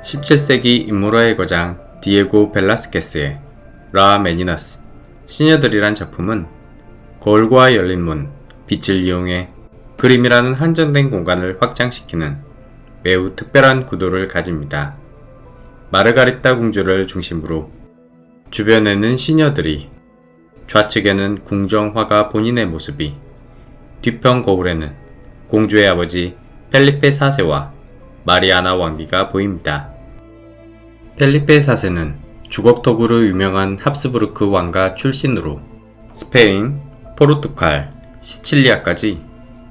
(17세기) 인물화의 거장 디에고 벨라스케스의 라 메니너스 시녀들이란 작품은 거울과 열린 문, 빛을 이용해 그림이라는 한정된 공간을 확장시키는 매우 특별한 구도를 가집니다. 마르가리타 공주를 중심으로 주변에는 시녀들이, 좌측에는 궁정 화가 본인의 모습이, 뒤편 거울에는 공주의 아버지 펠리페 4세와 마리아나 왕비가 보입니다. 펠리페 4세는 주걱턱으로 유명한 합스부르크 왕가 출신으로 스페인, 포르투갈, 시칠리아까지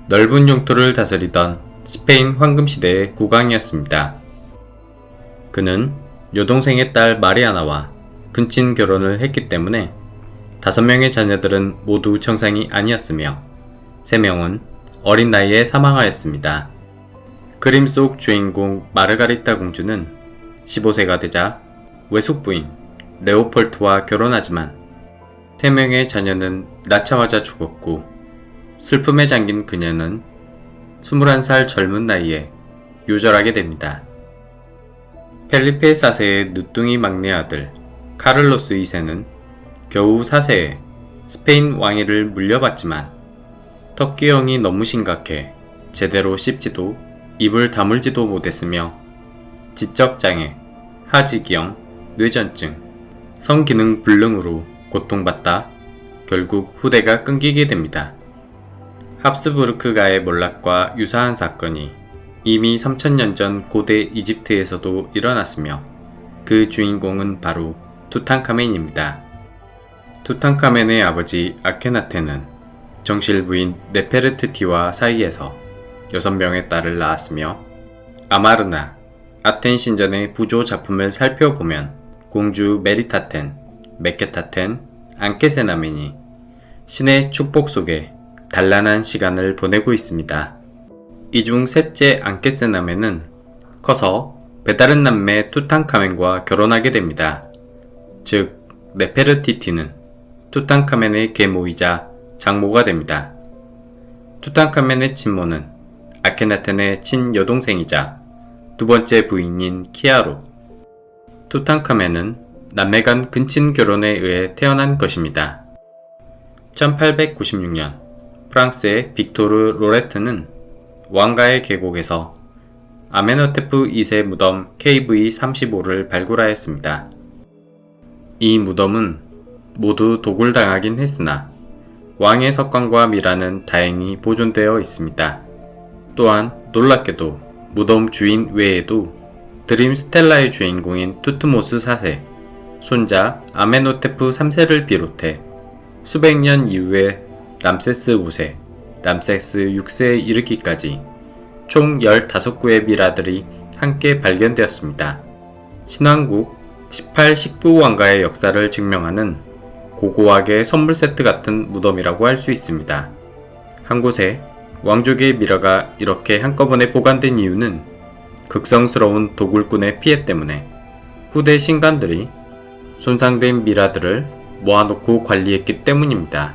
넓은 영토를 다스리던 스페인 황금시대의 국왕이었습니다. 그는 여동생의 딸 마리아나와 근친 결혼을 했기 때문에 5명의 자녀들은 모두 정상이 아니었으며 3명은 어린 나이에 사망하였습니다. 그림 속 주인공 마르가리타 공주는 15세가 되자 외숙부인 레오폴트와 결혼하지만 3명의 자녀는 낳자마자 죽었고 슬픔에 잠긴 그녀는 21살 젊은 나이에 요절하게 됩니다. 펠리페 4세의 늦둥이 막내 아들 카를로스 2세는 겨우 4세에 스페인 왕위를 물려받지만 턱기형이 너무 심각해 제대로 씹지도 입을 다물지도 못했으며 지적장애, 하지기형, 뇌전증, 성기능 불능으로 고통받다 결국 후대가 끊기게 됩니다. 합스부르크가의 몰락과 유사한 사건이 이미 3000년 전 고대 이집트에서도 일어났으며 그 주인공은 바로 투탕카멘입니다. 투탕카멘의 아버지 아케나텐은 정실 부인 네페르티티와 사이에서 6명의 딸을 낳았으며 아마르나, 아텐 신전의 부조 작품을 살펴보면 공주 메리타텐, 메케타텐, 안케세나멘이 신의 축복 속에 단란한 시간을 보내고 있습니다. 이 중 셋째 안케세나멘은 커서 배다른 남매 투탕카멘과 결혼하게 됩니다. 즉 네페르티티는 투탕카멘의 계모이자 장모가 됩니다. 투탕카멘의 친모는 아케나텐의 친여동생이자 두 번째 부인인 키아로. 투탕카멘은 남매 간 근친 결혼에 의해 태어난 것입니다. 1896년 프랑스의 빅토르 로레트는 왕가의 계곡에서 아메노테프 2세 무덤 KV-35를 발굴하였습니다. 이 무덤은 모두 도굴당하긴 했으나 왕의 석관과 미라는 다행히 보존되어 있습니다. 또한 놀랍게도 무덤 주인 외에도 드림 스텔라의 주인공인 투트모스 4세, 손자 아메노테프 3세를 비롯해 수백 년 이후에 람세스 5세, 람세스 6세에 이르기까지 총 15구의 미라들이 함께 발견되었습니다. 신왕국 18, 19 왕가의 역사를 증명하는 고고하게 선물 세트 같은 무덤이라고 할 수 있습니다. 한 곳에 왕족의 미라가 이렇게 한꺼번에 보관된 이유는 극성스러운 도굴꾼의 피해 때문에 후대 신관들이 손상된 미라들을 모아놓고 관리했기 때문입니다.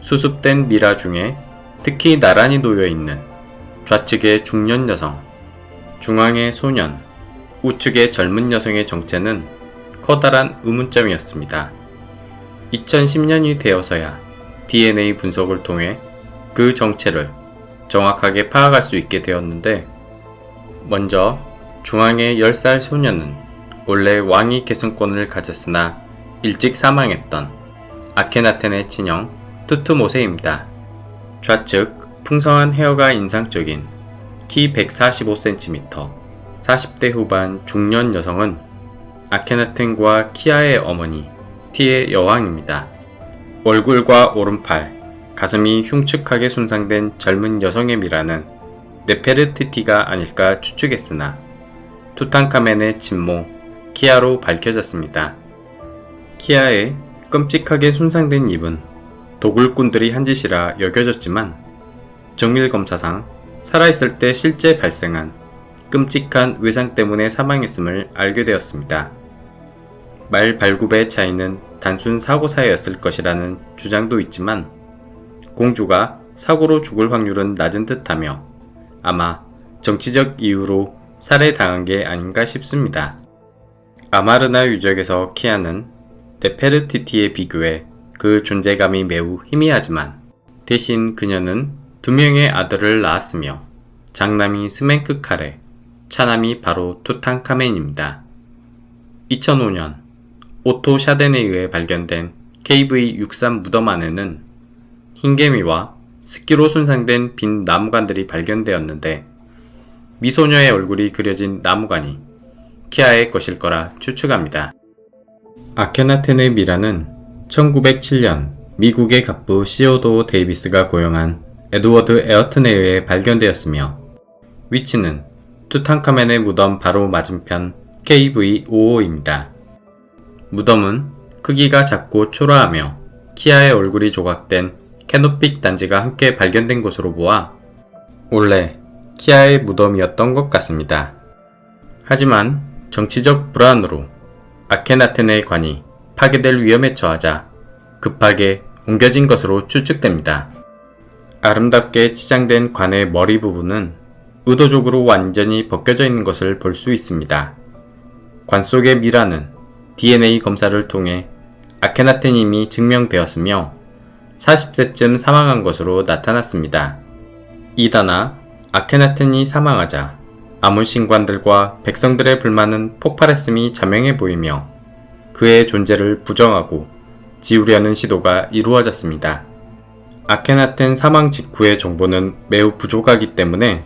수습된 미라 중에 특히 나란히 놓여있는 좌측의 중년 여성, 중앙의 소년, 우측의 젊은 여성의 정체는 커다란 의문점이었습니다. 2010년이 되어서야 DNA 분석을 통해 그 정체를 정확하게 파악할 수 있게 되었는데, 먼저 중앙의 10살 소년은 원래 왕위 계승권을 가졌으나 일찍 사망했던 아케나텐의 친형 투트모세입니다. 좌측 풍성한 헤어가 인상적인 키 145cm, 40대 후반 중년 여성은 아케나텐과 키아의 어머니 티의 여왕입니다. 얼굴과 오른팔, 가슴이 흉측하게 손상된 젊은 여성의 미라는 네페르티티가 아닐까 추측했으나 투탕카멘의 친모 키아로 밝혀졌습니다. 키아의 끔찍하게 손상된 입은 도굴꾼들이 한 짓이라 여겨졌지만 정밀검사상 살아있을 때 실제 발생한 끔찍한 외상 때문에 사망했음을 알게 되었습니다. 말 발굽의 차이는 단순 사고사였을 것이라는 주장도 있지만 공주가 사고로 죽을 확률은 낮은 듯하며 아마 정치적 이유로 살해당한 게 아닌가 싶습니다. 아마르나 유적에서 키아는 네페르티티에 비교해 그 존재감이 매우 희미하지만 대신 그녀는 2명의 아들을 낳았으며 장남이 스멘크카레, 차남이 바로 투탕카멘입니다. 2005년 오토 샤덴에 의해 발견된 KV63 무덤 안에는 흰개미와 습기로 손상된 빈 나무관들이 발견되었는데 미소녀의 얼굴이 그려진 나무관이 키아의 것일 거라 추측합니다. 아케나텐의 미라는 1907년 미국의 갑부 시오도 데이비스가 고용한 에드워드 에어튼에 의해 발견되었으며 위치는 투탕카멘의 무덤 바로 맞은편 KV55입니다. 무덤은 크기가 작고 초라하며 키아의 얼굴이 조각된 캐노픽 단지가 함께 발견된 것으로 보아 원래 키아의 무덤이었던 것 같습니다. 하지만 정치적 불안으로 아케나텐의 관이 파괴될 위험에 처하자 급하게 옮겨진 것으로 추측됩니다. 아름답게 치장된 관의 머리 부분은 의도적으로 완전히 벗겨져 있는 것을 볼 수 있습니다. 관 속의 미라는 DNA 검사를 통해 아케나텐임이 증명되었으며 40세쯤 사망한 것으로 나타났습니다. 이다나 아케나텐이 사망하자 아문 신관들과 백성들의 불만은 폭발했음이 자명해 보이며 그의 존재를 부정하고 지우려는 시도가 이루어졌습니다. 아케나텐 사망 직후의 정보는 매우 부족하기 때문에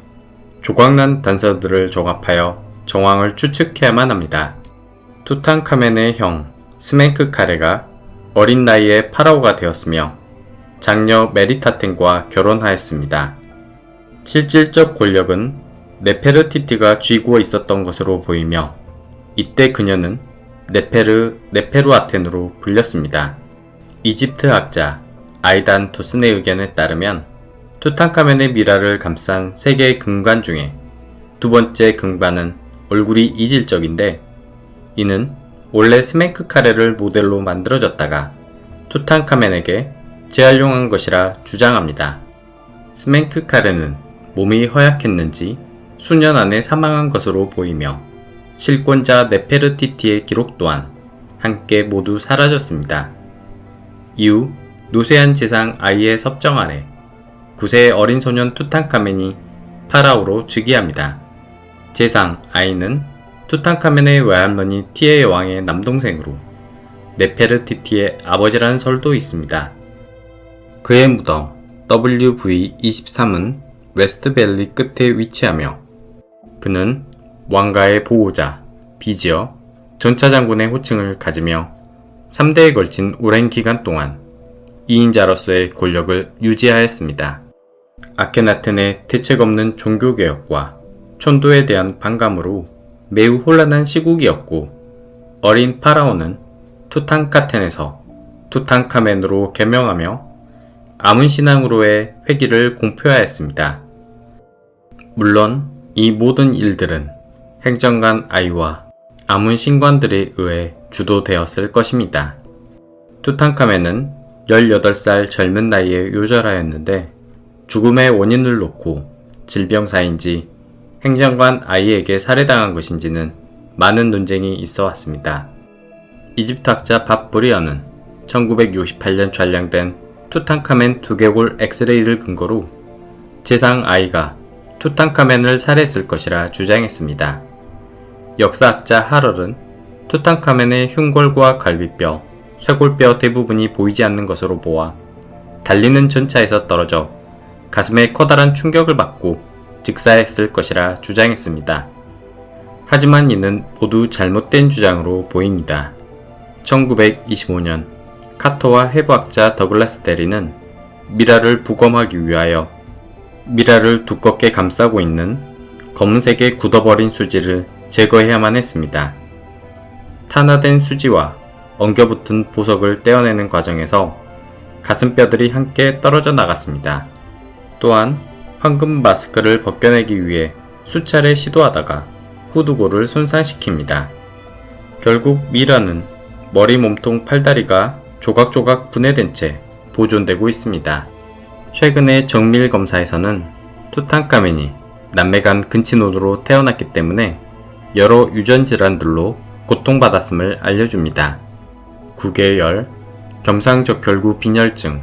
조각난 단서들을 종합하여 정황을 추측해야만 합니다. 투탕카멘의 형 스멘크카레가 어린 나이에 파라오가 되었으며 장녀 메리타텐과 결혼하였습니다. 실질적 권력은 네페르티티가 쥐고 있었던 것으로 보이며 이때 그녀는 네페루아텐으로 불렸습니다. 이집트 학자 아이단 도슨의 의견에 따르면 투탕카멘의 미라를 감싼 3개의 금관 중에 2번째 금관은 얼굴이 이질적인데 이는 원래 스멘크카레를 모델로 만들어졌다가 투탕카멘에게 재활용한 것이라 주장합니다. 스멘크카레는 몸이 허약했는지 수년 안에 사망한 것으로 보이며 실권자 네페르티티의 기록 또한 함께 모두 사라졌습니다. 이후 노쇠한 재상 아이의 섭정 아래 9세의 어린 소년 투탕카멘이 파라오로 즉위합니다. 재상 아이는 투탕카멘의 외할머니 티에 여왕의 남동생으로 네페르티티의 아버지라는 설도 있습니다. 그의 무덤 WV23은 웨스트밸리 끝에 위치하며 그는 왕가의 보호자, 비지어, 전차장군의 호칭을 가지며 3대에 걸친 오랜 기간 동안 2인자로서의 권력을 유지하였습니다. 아케나텐의 대책 없는 종교개혁과 촌도에 대한 반감으로 매우 혼란한 시국이었고 어린 파라오는 투탕카텐에서 투탕카멘으로 개명하며 아문 신앙으로의 회귀를 공표하였습니다. 물론 이 모든 일들은 행정관 아이와 아문 신관들에 의해 주도되었을 것입니다. 투탕카멘은 18살 젊은 나이에 요절하였는데 죽음의 원인을 놓고 질병사인지 행정관 아이에게 살해당한 것인지는 많은 논쟁이 있어 왔습니다. 이집트 학자 밥 브리언은 1968년 촬영된 투탕카멘 두개골 엑스레이를 근거로 재상 아이가 투탕카멘을 살해했을 것이라 주장했습니다. 역사학자 하럴은 투탕카멘의 흉골과 갈비뼈, 쇄골뼈 대부분이 보이지 않는 것으로 보아 달리는 전차에서 떨어져 가슴에 커다란 충격을 받고 즉사했을 것이라 주장했습니다. 하지만 이는 모두 잘못된 주장으로 보입니다. 1925년 카터와 해부학자 더글라스 대리는 미라를 부검하기 위하여 미라를 두껍게 감싸고 있는 검은색의 굳어버린 수지를 제거해야만 했습니다. 탄화된 수지와 엉겨붙은 보석을 떼어내는 과정에서 가슴뼈들이 함께 떨어져 나갔습니다. 또한 황금 마스크를 벗겨내기 위해 수차례 시도하다가 후두골을 손상시킵니다. 결국 미라는 머리, 몸통, 팔다리가 조각조각 분해된 채 보존되고 있습니다. 최근의 정밀 검사에서는 투탕카멘이 남매 간 근친혼으로 태어났기 때문에 여러 유전 질환들로 고통받았음을 알려줍니다. 구개열, 겸상적혈구 빈혈증,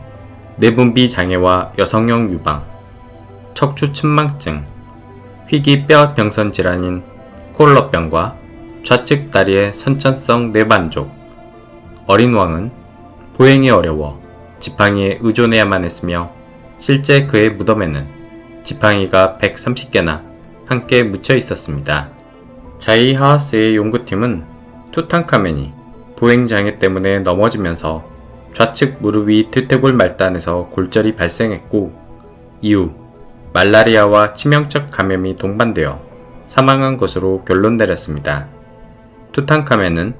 내분비 장애와 여성형 유방, 척추 침망증, 희귀뼈 병선 질환인 콜러병과 좌측 다리의 선천성 뇌반족, 어린 왕은 보행이 어려워 지팡이에 의존해야만 했으며 실제 그의 무덤에는 지팡이가 130개나 함께 묻혀 있었습니다. 자이 하와스의 연구팀은 투탕카멘이 보행장애 때문에 넘어지면서 좌측 무릎이 퇴퇴골 말단에서 골절이 발생했고 이후 말라리아와 치명적 감염이 동반되어 사망한 것으로 결론 내렸습니다. 투탕카멘은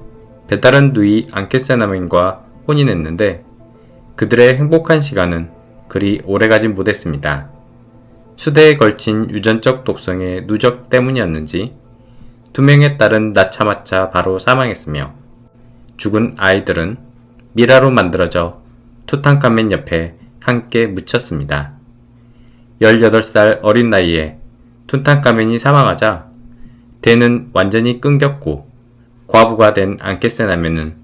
배다른 누이 앙케세나멘과 혼인했는데 그들의 행복한 시간은 그리 오래가진 못했습니다. 수대에 걸친 유전적 독성의 누적 때문이었는지 2명의 딸은 낳자마자 바로 사망했으며 죽은 아이들은 미라로 만들어져 투탕카멘 옆에 함께 묻혔습니다. 18살 어린 나이에 투탕카멘이 사망하자 대는 완전히 끊겼고 과부가 된 앙케세나멘은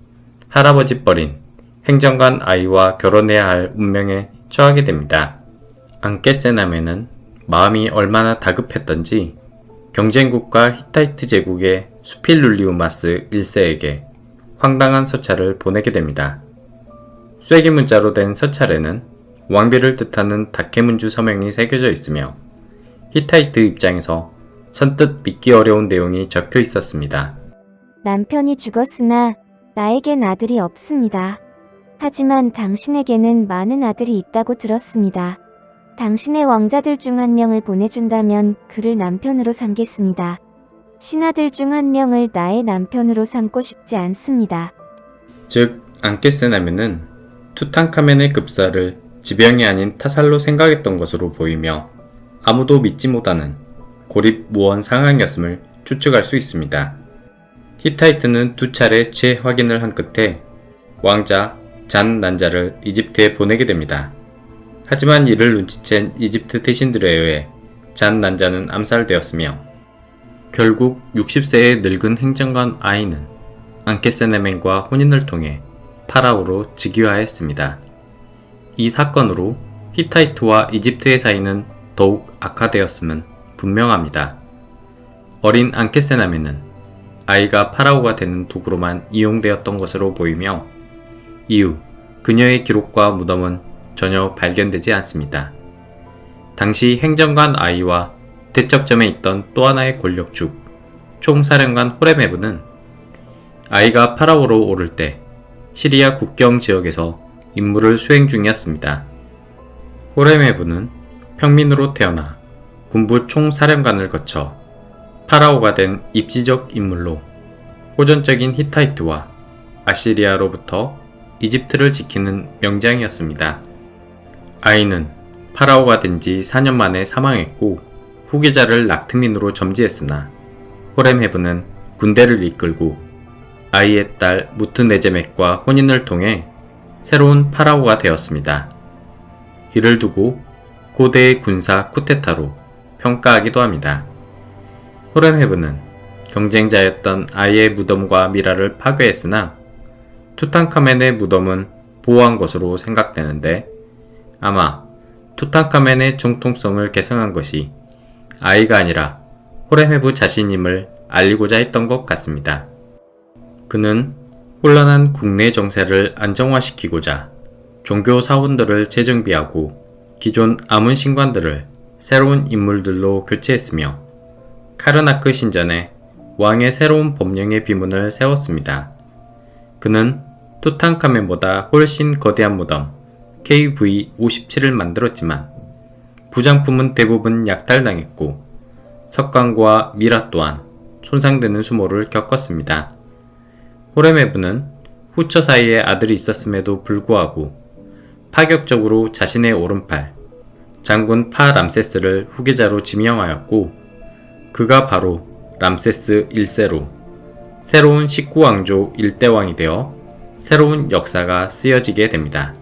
할아버지 뻘인 행정관 아이와 결혼해야 할 운명에 처하게 됩니다. 앙케세나멘은 마음이 얼마나 다급했던지 경쟁국가 히타이트 제국의 수필룰리우마스 1세에게 황당한 서찰을 보내게 됩니다. 쐐기 문자로 된 서찰에는 왕비를 뜻하는 다케문주 서명이 새겨져 있으며 히타이트 입장에서 선뜻 믿기 어려운 내용이 적혀 있었습니다. 남편이 죽었으나 나에겐 아들이 없습니다. 하지만 당신에게는 많은 아들이 있다고 들었습니다. 당신의 왕자들 중 한 명을 보내준다면 그를 남편으로 삼겠습니다. 신하들 중 한 명을 나의 남편으로 삼고 싶지 않습니다. 즉 앙케세나멘은 투탕카멘의 급사를 지병이 아닌 타살로 생각했던 것으로 보이며 아무도 믿지 못하는 고립무원 상황이었음을 추측할 수 있습니다. 히타이트는 2차례 재확인을 한 끝에 왕자 잔 난자를 이집트에 보내게 됩니다. 하지만 이를 눈치챈 이집트 대신들에 의해 잔 난자는 암살되었으며 결국 60세의 늙은 행정관 아이는 앙케세나멘과 혼인을 통해 파라오로 즉위하였습니다. 이 사건으로 히타이트와 이집트의 사이는 더욱 악화되었음은 분명합니다. 어린 앙케세나멘은 아이가 파라오가 되는 도구로만 이용되었던 것으로 보이며 이후 그녀의 기록과 무덤은 전혀 발견되지 않습니다. 당시 행정관 아이와 대척점에 있던 또 하나의 권력축, 총사령관 호레메브는 아이가 파라오로 오를 때 시리아 국경 지역에서 임무를 수행 중이었습니다. 호레메브는 평민으로 태어나 군부 총사령관을 거쳐 파라오가 된 입지적 인물로 호전적인 히타이트와 아시리아로부터 이집트를 지키는 명장이었습니다. 아이는 파라오가 된 지 4년 만에 사망했고 후계자를 락트민으로 점지했으나 호렘헤브는 군대를 이끌고 아이의 딸 무트네제멕과 혼인을 통해 새로운 파라오가 되었습니다. 이를 두고 고대의 군사 쿠데타로 평가하기도 합니다. 호렘헤브는 경쟁자였던 아이의 무덤과 미라를 파괴했으나 투탕카멘의 무덤은 보호한 것으로 생각되는데 아마 투탕카멘의 정통성을 계승한 것이 아이가 아니라 호렘헤브 자신임을 알리고자 했던 것 같습니다. 그는 혼란한 국내 정세를 안정화시키고자 종교 사원들을 재정비하고 기존 아문 신관들을 새로운 인물들로 교체했으며 카르나크 신전에 왕의 새로운 법령의 비문을 세웠습니다. 그는 투탕카멘보다 훨씬 거대한 무덤 KV-57을 만들었지만 부장품은 대부분 약탈당했고 석관과 미라 또한 손상되는 수모를 겪었습니다. 호르메부는 후처 사이에 아들이 있었음에도 불구하고 파격적으로 자신의 오른팔, 장군 파 람세스를 후계자로 지명하였고 그가 바로 람세스 1세로 새로운 19왕조 1대왕이 되어 새로운 역사가 쓰여지게 됩니다.